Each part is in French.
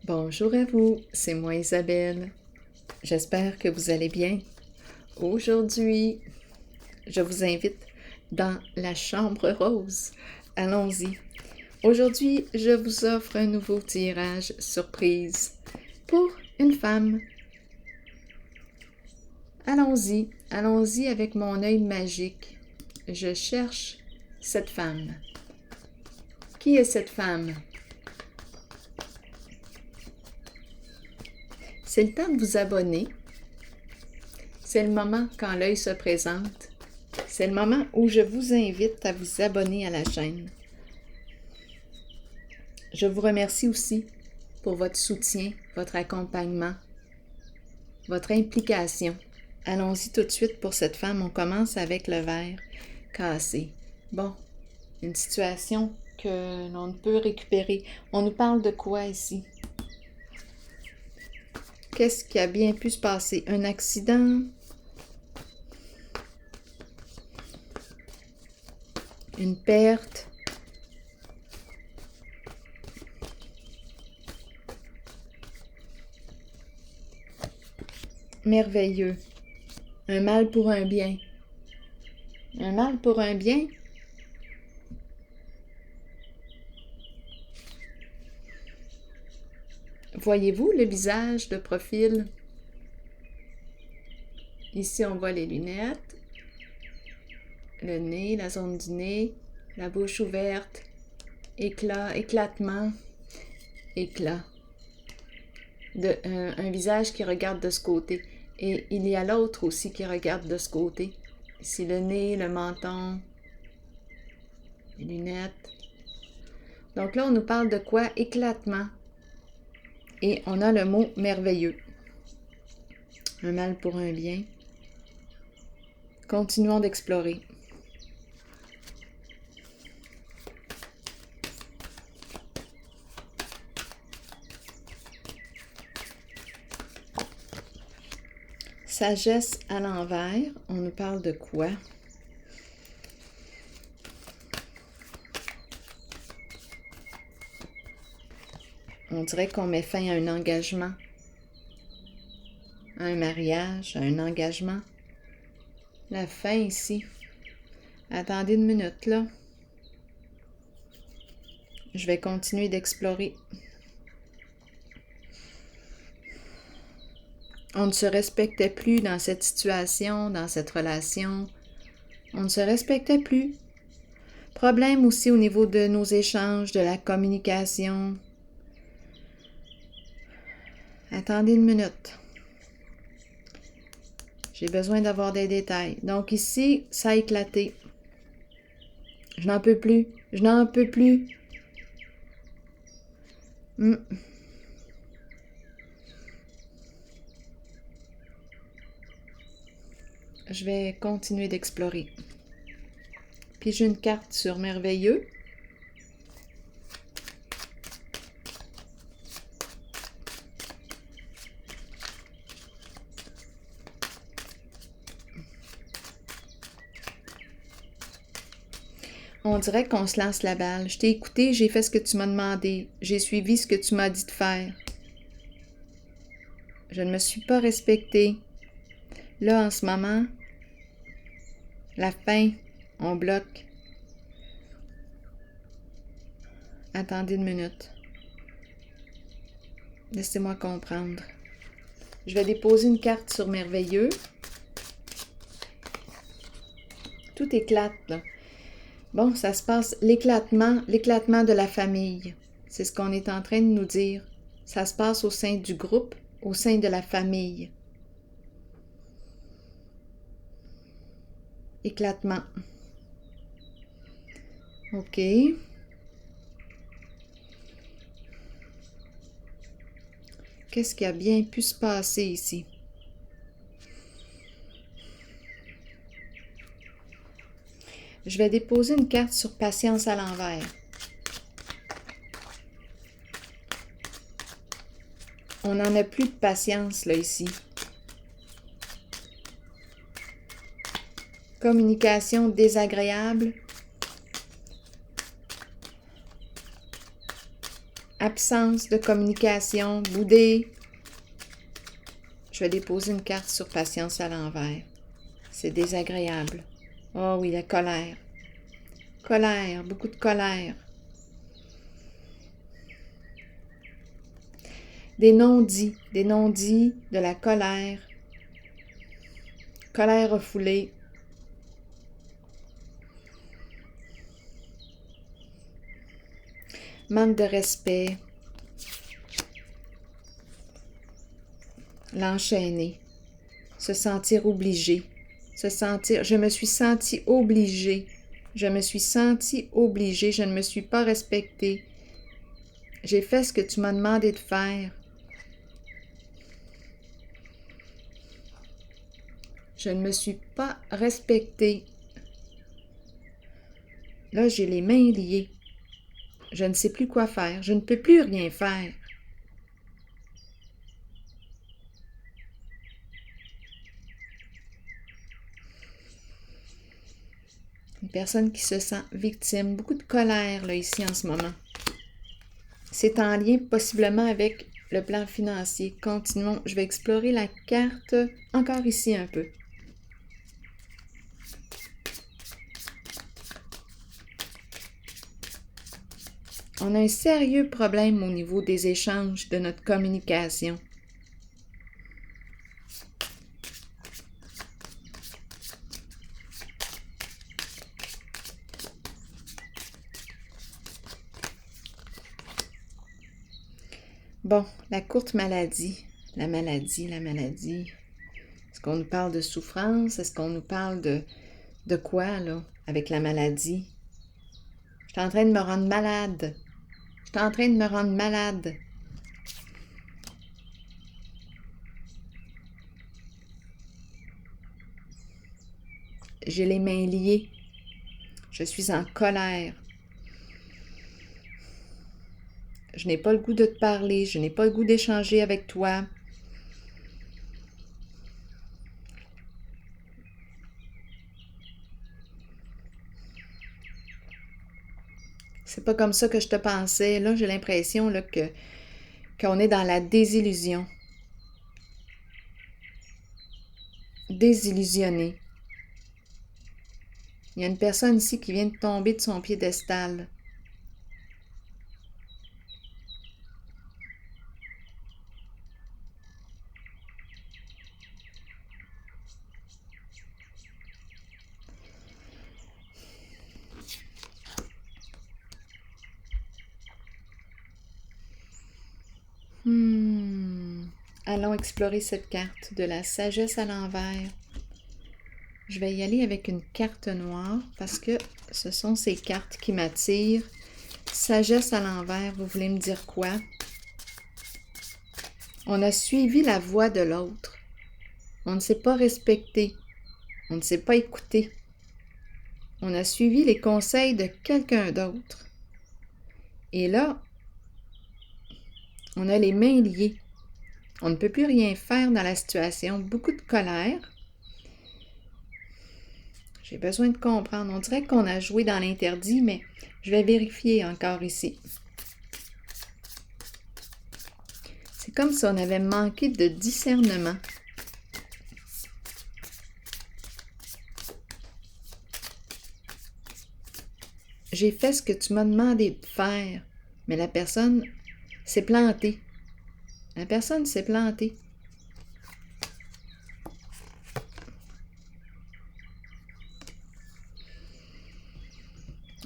Bonjour à vous, c'est moi Isabelle. J'espère que vous allez bien. Aujourd'hui, je vous invite dans la chambre rose. Allons-y. Aujourd'hui, je vous offre un nouveau tirage surprise pour une femme. Allons-y, allons-y avec mon œil magique. Je cherche cette femme. Qui est cette femme? C'est le temps de vous abonner. C'est le moment quand l'œil se présente. C'est le moment où je vous invite à vous abonner à la chaîne. Je vous remercie aussi pour votre soutien, votre accompagnement, votre implication. Allons-y tout de suite pour cette femme. On commence avec le verre cassé. Bon, une situation que l'on ne peut récupérer. On nous parle de quoi ici? Qu'est-ce qui a bien pu se passer? Un accident? Une perte? Merveilleux. Un mal pour un bien. Un mal pour un bien? Voyez-vous le visage de profil? Ici, on voit les lunettes, le nez, la zone du nez, la bouche ouverte, éclat, éclatement, éclat. Un visage qui regarde de ce côté. Et il y a l'autre aussi qui regarde de ce côté. Ici, le nez, le menton, les lunettes. Donc là, on nous parle de quoi? Éclatement. Et on a le mot merveilleux. Un mal pour un bien. Continuons d'explorer. Sagesse à l'envers, on nous parle de quoi? On dirait qu'on met fin à un engagement, à un mariage, à un engagement. La fin ici. Attendez une minute là. Je vais continuer d'explorer. On ne se respectait plus dans cette situation, dans cette relation. On ne se respectait plus. Problème aussi au niveau de nos échanges, de la communication. Attendez une minute. J'ai besoin d'avoir des détails. Donc ici, ça a éclaté. Je n'en peux plus. Je n'en peux plus. Je vais continuer d'explorer. Puis j'ai une carte sur merveilleux. On dirait qu'on se lance la balle. Je t'ai écouté, j'ai fait ce que tu m'as demandé. J'ai suivi ce que tu m'as dit de faire. Je ne me suis pas respectée. Là, en ce moment, la fin, on bloque. Attendez une minute. Laissez-moi comprendre. Je vais déposer une carte sur merveilleux. Tout éclate, là. Bon, ça se passe, l'éclatement de la famille. C'est ce qu'on est en train de nous dire. Ça se passe au sein du groupe, au sein de la famille. Éclatement. OK. Qu'est-ce qui a bien pu se passer ici? Je vais déposer une carte sur patience à l'envers. On n'en a plus de patience, là, ici. Communication désagréable. absence de communication, boudé. Je vais déposer une carte sur patience à l'envers. C'est désagréable. Oh oui, la colère. Colère, beaucoup de colère. Des non-dits, de la colère. Colère refoulée. Manque de respect. L'enchaîner. Se sentir obligé. Je me suis sentie obligée. Je me suis sentie obligée. Je ne me suis pas respectée. J'ai fait ce que tu m'as demandé de faire. Je ne me suis pas respectée. Là, j'ai les mains liées. Je ne sais plus quoi faire. Je ne peux plus rien faire. Une personne qui se sent victime. Beaucoup de colère là, ici en ce moment. C'est en lien possiblement avec le plan financier. Continuons. Je vais explorer la carte encore ici un peu. On a un sérieux problème au niveau des échanges de notre communication. Bon, la courte maladie. La maladie. Est-ce qu'on nous parle de souffrance? Est-ce qu'on nous parle de quoi, là, avec la maladie? Je suis en train de me rendre malade. J'ai les mains liées. Je suis en colère. Je n'ai pas le goût de te parler. Je n'ai pas le goût d'échanger avec toi. C'est pas comme ça que je te pensais. Là, j'ai l'impression là, qu'on est dans la désillusion. Désillusionné. Il y a une personne ici qui vient de tomber de son piédestal. Allons explorer cette carte de la sagesse à l'envers. Je vais y aller avec une carte noire parce que ce sont ces cartes qui m'attirent. Sagesse à l'envers, vous voulez me dire quoi? On a suivi la voix de l'autre. On ne s'est pas respecté. On ne s'est pas écouté. On a suivi les conseils de quelqu'un d'autre. Et là, on a les mains liées. On ne peut plus rien faire dans la situation. Beaucoup de colère. J'ai besoin de comprendre. On dirait qu'on a joué dans l'interdit, mais je vais vérifier encore ici. C'est comme si on avait manqué de discernement. J'ai fait ce que tu m'as demandé de faire, mais la personne s'est plantée. La personne s'est plantée.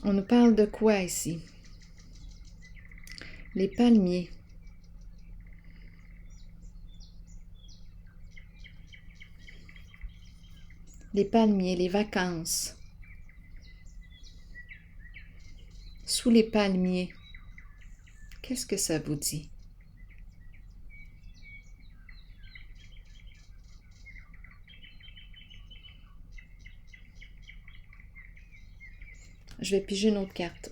On nous parle de quoi ici? Les palmiers. Les palmiers, les vacances. Sous les palmiers. Qu'est-ce que ça vous dit? Je vais piger une autre carte.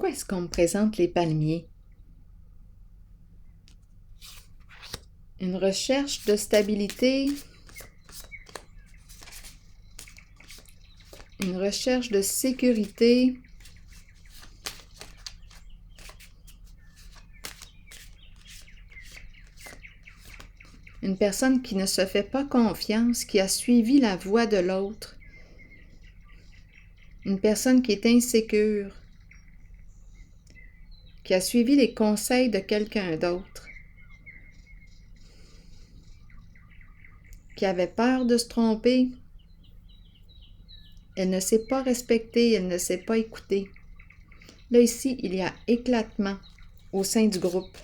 Pourquoi est-ce qu'on me présente les palmiers? Une recherche de stabilité, une recherche de sécurité, une personne qui ne se fait pas confiance, qui a suivi la voie de l'autre, une personne qui est insécure, qui a suivi les conseils de quelqu'un d'autre, qui avait peur de se tromper. Elle ne s'est pas respectée, elle ne s'est pas écoutée. Là, ici, il y a éclatement au sein du groupe.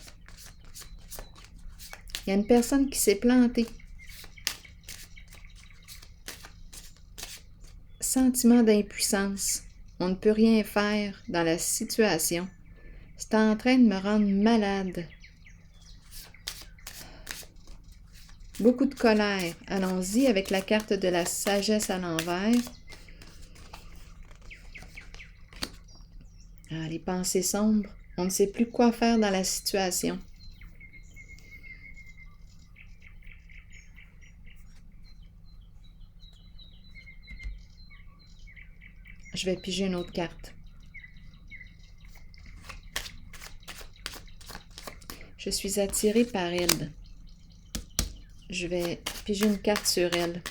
Il y a une personne qui s'est plantée. Sentiment d'impuissance. On ne peut rien faire dans la situation. C'est en train de me rendre malade. Beaucoup de colère. Allons-y avec la carte de la sagesse à l'envers. Ah, les pensées sombres. On ne sait plus quoi faire dans la situation. Je vais piger une autre carte. Je suis attirée par elle. Je vais piger une carte sur elle.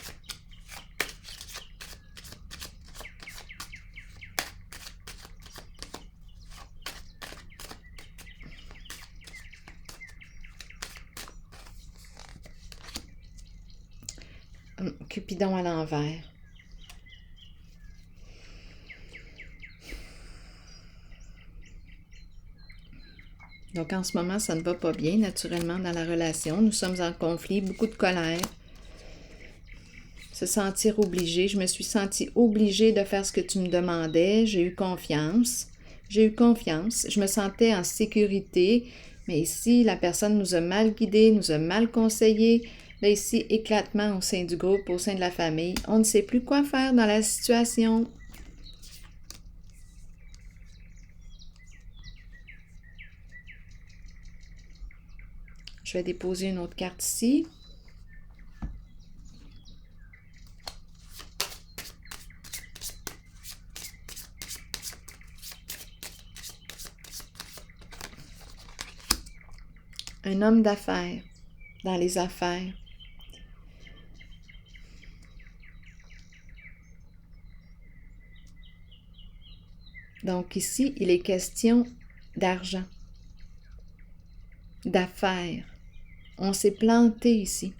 Cupidon à l'envers. Donc en ce moment, ça ne va pas bien naturellement dans la relation. Nous sommes en conflit, beaucoup de colère. Se sentir obligé. Je me suis sentie obligée de faire ce que tu me demandais. J'ai eu confiance. J'ai eu confiance. Je me sentais en sécurité. Mais ici, la personne nous a mal guidés, nous a mal conseillés. Là, ici, éclatement au sein du groupe, au sein de la famille. On ne sait plus quoi faire dans la situation. Je vais déposer une autre carte ici. Un homme d'affaires, dans les affaires. Donc ici, il est question d'argent, d'affaires. On s'est planté ici.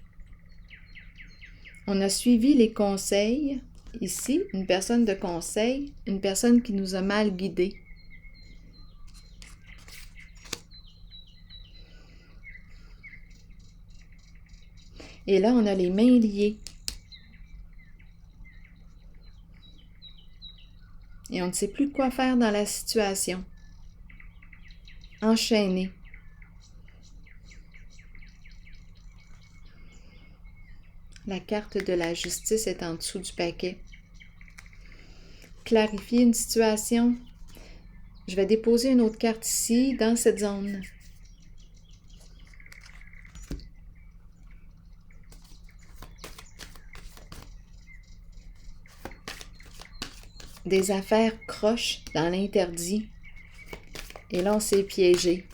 On a suivi les conseils. Ici, une personne de conseil, une personne qui nous a mal guidés. Et là, on a les mains liées. Et on ne sait plus quoi faire dans la situation. Enchaîné. La carte de la justice est en dessous du paquet. Clarifier une situation. Je vais déposer une autre carte ici, dans cette zone. Des affaires croches dans l'interdit. Et là, on s'est piégé.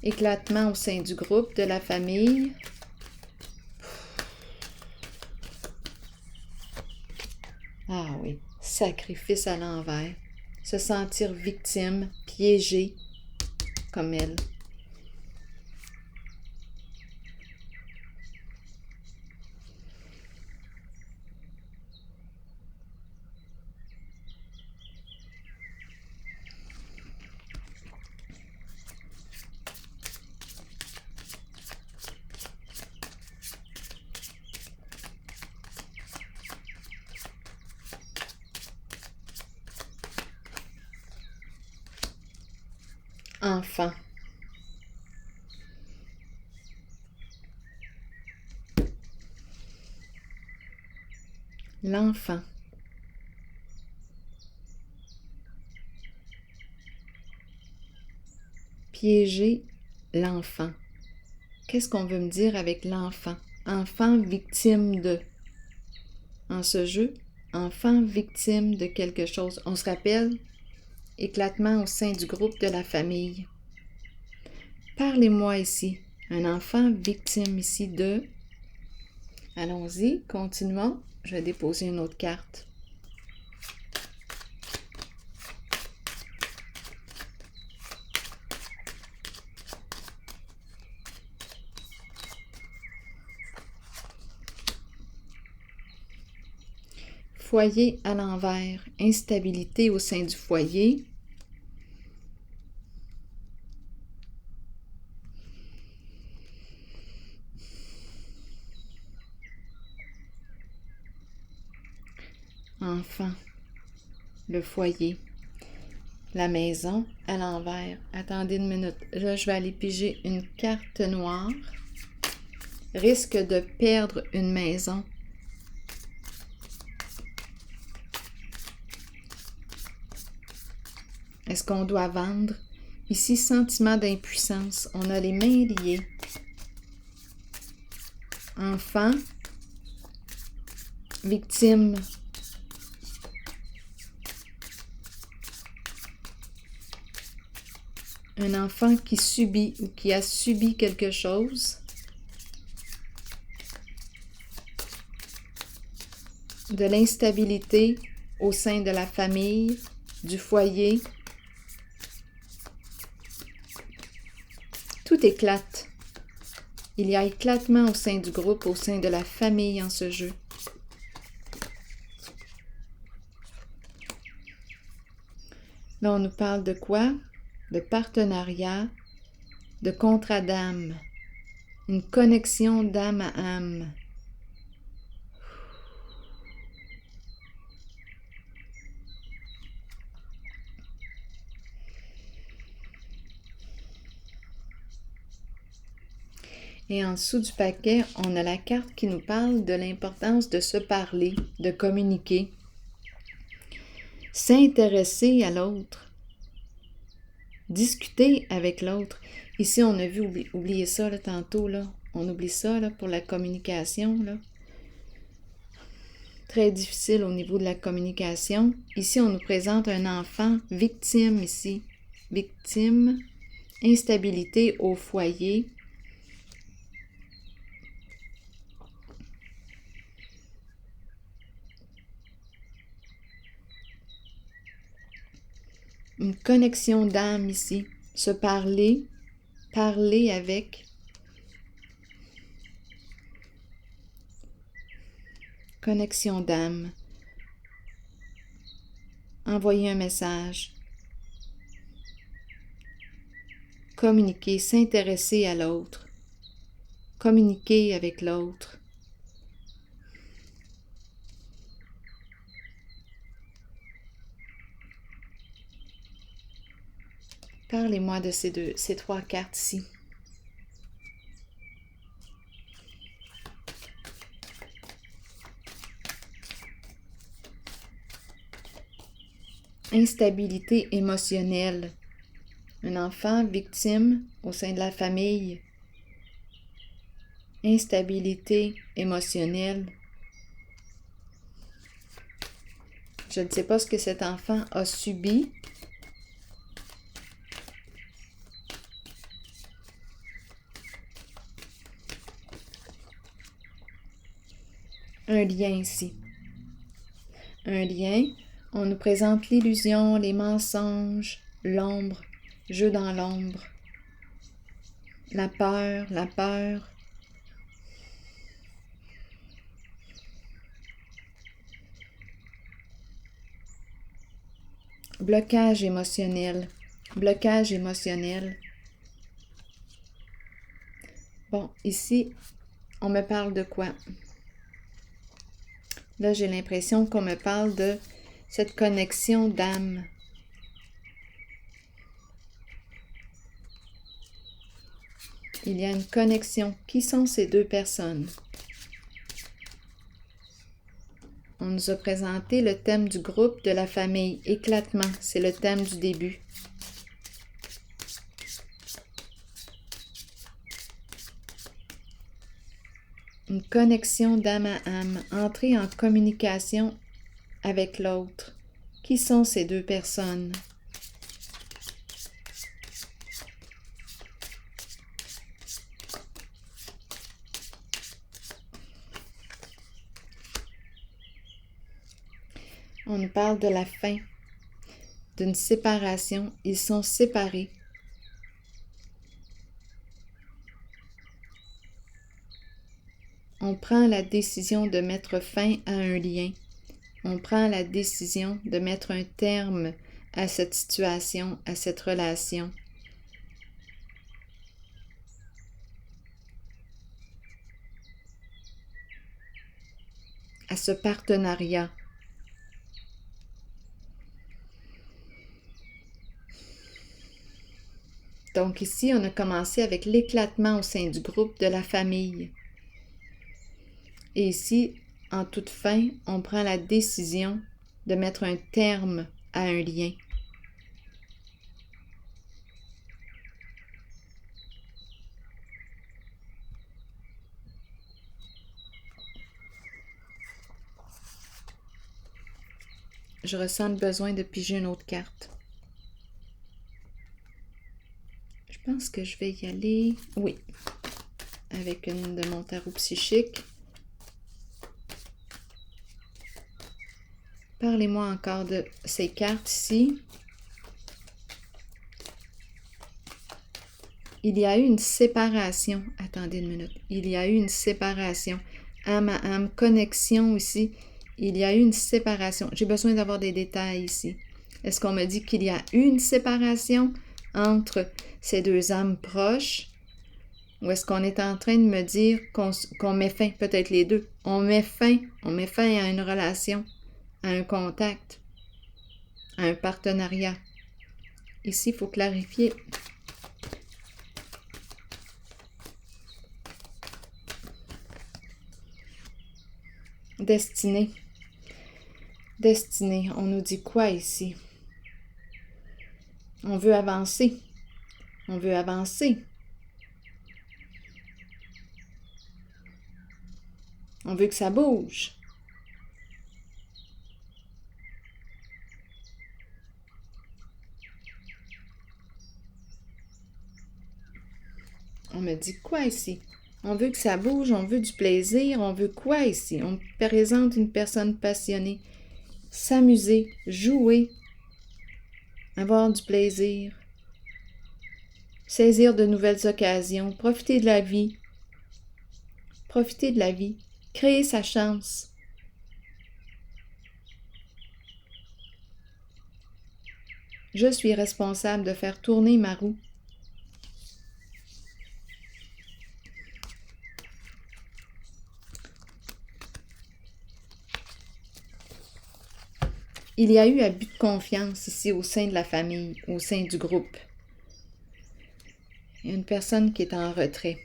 Éclatement au sein du groupe, de la famille. Ah oui, sacrifice à l'envers. Se sentir victime, piégé, comme elle. Enfant. L'enfant. piéger l'enfant. Qu'est-ce qu'on veut me dire avec l'enfant? Enfant victime de. En ce jeu, enfant victime de quelque chose. On se rappelle, éclatement au sein du groupe de la famille. Parlez-moi ici. Un enfant victime ici de... Allons-y, continuons. Je vais déposer une autre carte. Foyer à l'envers, instabilité au sein du foyer. Enfant, le foyer, la maison à l'envers. Attendez une minute, là je vais aller piger une carte noire. Risque de perdre une maison. Est-ce qu'on doit vendre? Ici, sentiment d'impuissance. On a les mains liées. Enfant, victime. Un enfant qui subit ou qui a subi quelque chose. De l'instabilité au sein de la famille, du foyer. Tout éclate. Il y a éclatement au sein du groupe, au sein de la famille en ce jeu. Là, on nous parle de quoi? De partenariat, de contrat d'âme, une connexion d'âme à âme. Et en dessous du paquet, on a la carte qui nous parle de l'importance de se parler, de communiquer, s'intéresser à l'autre, discuter avec l'autre. Ici, on a vu, oublier ça là, tantôt, là. On oublie ça là, pour la communication. Là. Très difficile au niveau de la communication. Ici, on nous présente un enfant victime ici. Victime, instabilité au foyer. Une connexion d'âme ici. Se parler, parler avec. Connexion d'âme. Envoyer un message. Communiquer, s'intéresser à l'autre. Communiquer avec l'autre. Parlez-moi de ces trois cartes-ci. Instabilité émotionnelle. Un enfant victime au sein de la famille. Instabilité émotionnelle. Je ne sais pas ce que cet enfant a subi. Un lien ici. Un lien, on nous présente l'illusion, les mensonges, l'ombre, jeu dans l'ombre. La peur, la peur. Blocage émotionnel. Blocage émotionnel. Bon, ici, on me parle de quoi? Là, j'ai l'impression qu'on me parle de cette connexion d'âme. Il y a une connexion. Qui sont ces deux personnes? On nous a présenté le thème du groupe, de la famille. Éclatement, c'est le thème du début. Une connexion d'âme à âme, entrer en communication avec l'autre. Qui sont ces deux personnes? On nous parle de la fin, d'une séparation. Ils sont séparés. On prend la décision de mettre fin à un lien. On prend la décision de mettre un terme à cette situation, à cette relation. À ce partenariat. Donc ici, on a commencé avec l'éclatement au sein du groupe, de la famille. Et ici, en toute fin, on prend la décision de mettre un terme à un lien. Je ressens le besoin de piger une autre carte. Je pense que je vais y aller, oui, avec une de mon tarot psychique. Parlez-moi encore de ces cartes ici. Il y a eu une séparation. Attendez une minute. Il y a eu une séparation. Âme à âme, connexion ici. Il y a eu une séparation. J'ai besoin d'avoir des détails ici. Est-ce qu'on me dit qu'il y a eu une séparation entre ces deux âmes proches? Ou est-ce qu'on est en train de me dire qu'on met fin, peut-être les deux? On met fin à une relation, à un contact, à un partenariat. Ici, il faut clarifier. Destinée. Destinée. On nous dit quoi ici? On veut avancer. On veut avancer. On veut que ça bouge. On me dit quoi ici? On veut que ça bouge, on veut du plaisir, on veut quoi ici? On présente une personne passionnée. S'amuser, jouer, avoir du plaisir, saisir de nouvelles occasions, profiter de la vie, créer sa chance. Je suis responsable de faire tourner ma roue. Il y a eu abus de confiance ici au sein de la famille, au sein du groupe. Il y a une personne qui est en retrait.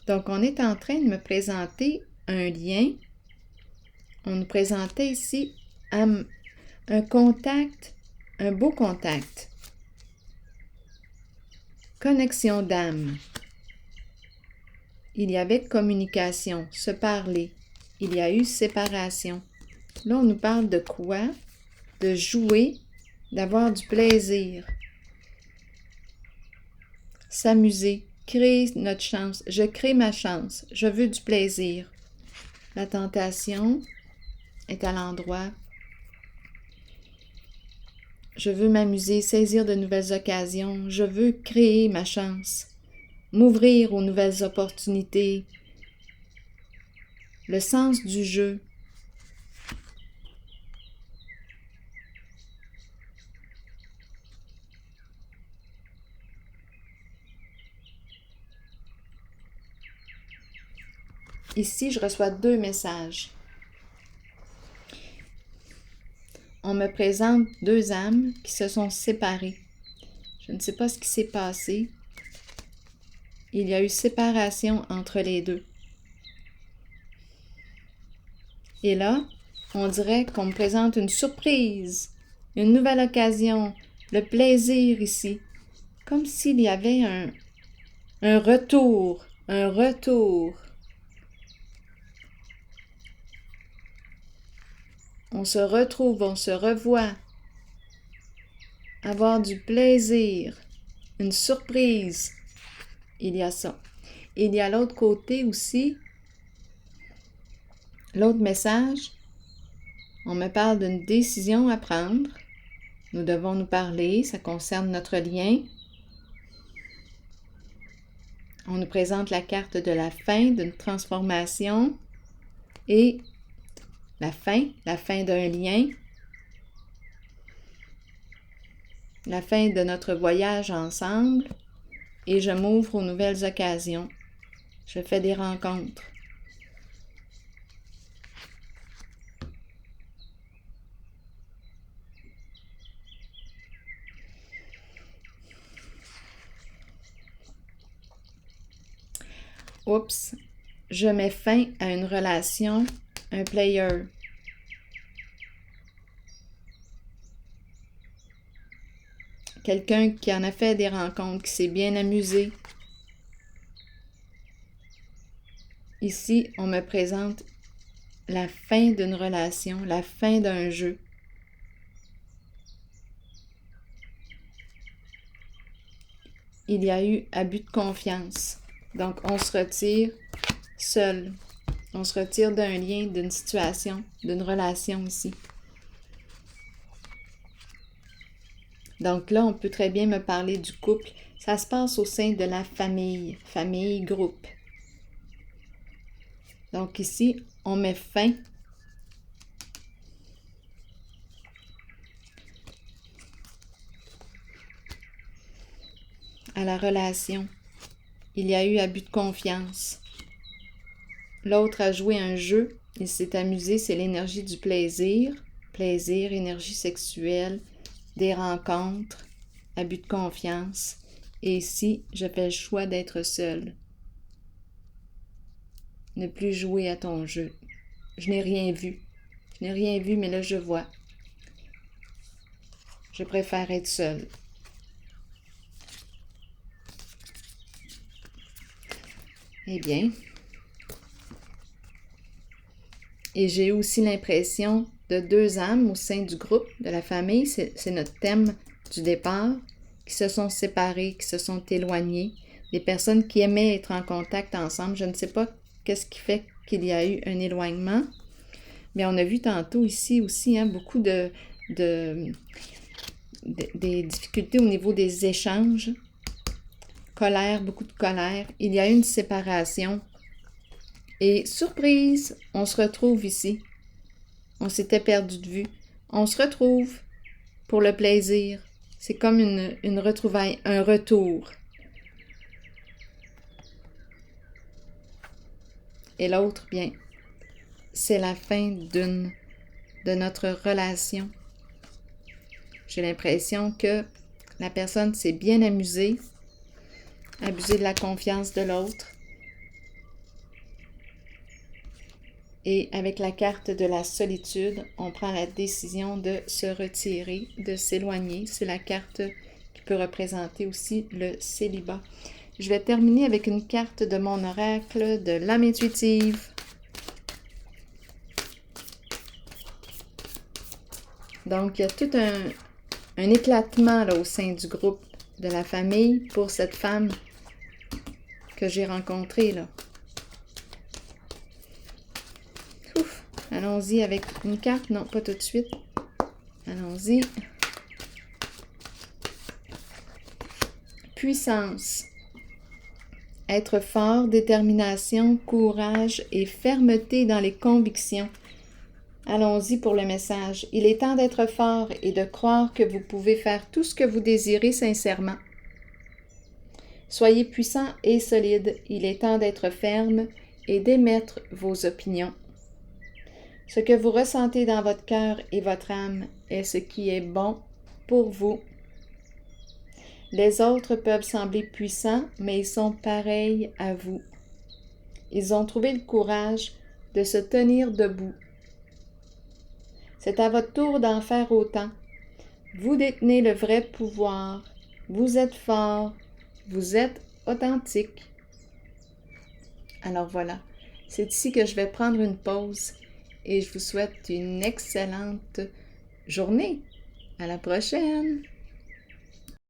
Donc, on est en train de me présenter un lien. On nous présentait ici un contact, un beau contact. Connexion d'âme. Il y avait communication, se parler. Il y a eu séparation. Là, on nous parle de quoi? De jouer, d'avoir du plaisir. S'amuser, créer notre chance. Je crée ma chance. Je veux du plaisir. La tentation est à l'endroit. Je veux m'amuser, saisir de nouvelles occasions. Je veux créer ma chance. M'ouvrir aux nouvelles opportunités. Le sens du jeu. Ici, je reçois 2 messages. On me présente 2 âmes qui se sont séparées. Je ne sais pas ce qui s'est passé. Il y a eu séparation entre les deux. Et là, on dirait qu'on me présente une surprise, une nouvelle occasion, le plaisir ici. Comme s'il y avait Un retour, un retour. On se retrouve, on se revoit. Avoir du plaisir, une surprise. Il y a ça. Il y a l'autre côté aussi, l'autre message. On me parle d'une décision à prendre. Nous devons nous parler, ça concerne notre lien. On nous présente la carte de la fin, d'une transformation et la fin d'un lien, la fin de notre voyage ensemble et je m'ouvre aux nouvelles occasions. Je fais des rencontres. Oups, je mets fin à une relation, un player. Quelqu'un qui en a fait des rencontres, qui s'est bien amusé. Ici, on me présente la fin d'une relation, la fin d'un jeu. Il y a eu abus de confiance. Donc, on se retire seul. On se retire d'un lien, d'une situation, d'une relation ici. Donc là, on peut très bien me parler du couple. Ça se passe au sein de la famille, groupe. Donc ici, on met fin à la relation. Il y a eu abus de confiance. L'autre a joué un jeu, il s'est amusé, c'est l'énergie du plaisir. Plaisir, énergie sexuelle, des rencontres, abus de confiance. Et ici, je fais le choix d'être seule. Ne plus jouer à ton jeu. Je n'ai rien vu. Je n'ai rien vu, mais là, je vois. Je préfère être seule. Eh bien, et j'ai aussi l'impression de deux âmes au sein du groupe, de la famille, c'est notre thème du départ, qui se sont séparées, qui se sont éloignées, des personnes qui aimaient être en contact ensemble. Je ne sais pas qu'est-ce qui fait qu'il y a eu un éloignement, mais on a vu tantôt ici aussi beaucoup des difficultés au niveau des échanges. Colère, beaucoup de colère. Il y a eu une séparation. Et surprise, on se retrouve ici. On s'était perdu de vue. On se retrouve pour le plaisir. C'est comme une retrouvaille, un retour. Et l'autre, bien, c'est la fin de notre relation. J'ai l'impression que la personne s'est bien amusée, abusé de la confiance de l'autre. Et avec la carte de la solitude, on prend la décision de se retirer, de s'éloigner. C'est la carte qui peut représenter aussi le célibat. Je vais terminer avec une carte de mon oracle de l'âme intuitive. Donc, il y a tout un éclatement là, au sein du groupe de la famille pour cette femme que j'ai rencontrée là. Ouf, allons-y avec une carte. Non, pas tout de suite. Allons-y. Puissance. Être fort, détermination, courage et fermeté dans les convictions. Allons-y pour le message. Il est temps d'être fort et de croire que vous pouvez faire tout ce que vous désirez sincèrement. Soyez puissant et solide. Il est temps d'être ferme et d'émettre vos opinions. Ce que vous ressentez dans votre cœur et votre âme est ce qui est bon pour vous. Les autres peuvent sembler puissants, mais ils sont pareils à vous. Ils ont trouvé le courage de se tenir debout. C'est à votre tour d'en faire autant. Vous détenez le vrai pouvoir. Vous êtes fort. Vous êtes authentique. Alors voilà, c'est ici que je vais prendre une pause et je vous souhaite une excellente journée. À la prochaine!